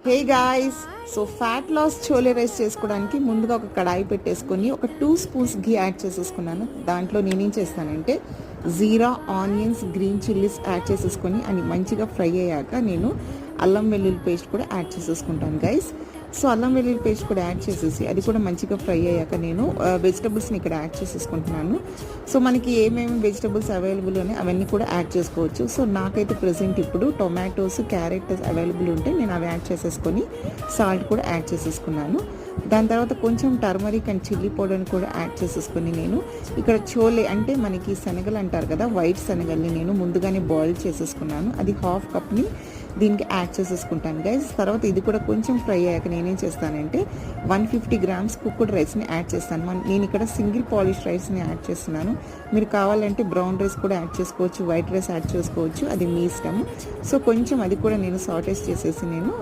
హే guys, so fat loss chole rice చేసుకోవడానికి ముందుగా ఒక కడాయి పెట్టేసుకొని ఒక 2 స్పూన్స్ ఘీ యాడ్ చేసేసుకున్నాను. దాంట్లో నేనేం చేస్తానంటే జీరా, ఆనియన్స్, గ్రీన్ చిల్లీస్ యాడ్ చేసేసుకొని అని మంచిగా ఫ్రై అయ్యాక నేను అల్లం వెల్లుల్లి పేస్ట్ కూడా యాడ్ చేసేసుకుంటాను గైస్. సో అల్లం వెల్లుల్లి పేస్ట్ కూడా యాడ్ చేసేసి అది కూడా మంచిగా ఫ్రై అయ్యాక నేను వెజిటబుల్స్ని ఇక్కడ యాడ్ చేసేసుకుంటున్నాను. సో మనకి ఏమేమి వెజిటబుల్స్ అవైలబుల్ ఉన్నాయి అవన్నీ కూడా యాడ్ చేసుకోవచ్చు. సో నాకైతే ప్రెసెంట్ ఇప్పుడు టొమాటోస్, క్యారెట్ అవైలబుల్ ఉంటే నేను అవి యాడ్ చేసేసుకొని సాల్ట్ కూడా యాడ్ చేసేసుకున్నాను. దాని తర్వాత కొంచెం టర్మరిక్ అండ్ చిల్లీ పౌడర్ని కూడా యాడ్ చేసేసుకొని నేను ఇక్కడ చోలే అంటే మనకి శనగలు అంటారు కదా, వైట్ శనగల్ని నేను ముందుగానే బాయిల్ చేసేసుకున్నాను. అది హాఫ్ కప్ని దీనికి యాడ్ చేసేసుకుంటాను గైస్. తర్వాత ఇది కూడా కొంచెం ఫ్రై అయ్యాక నేనేం చేస్తానంటే 150 గ్రామ్స్ కుక్డ్ రైస్ని యాడ్ చేస్తాను. నేను ఇక్కడ సింగిల్ పాలిష్ రైస్ని యాడ్ చేస్తున్నాను. మీరు కావాలంటే బ్రౌన్ రైస్ కూడా యాడ్ చేసుకోవచ్చు, వైట్ రైస్ యాడ్ చేసుకోవచ్చు, అది మీ ఇష్టము. సో కొంచెం అది కూడా నేను సాటేస్ చేసేసి నేను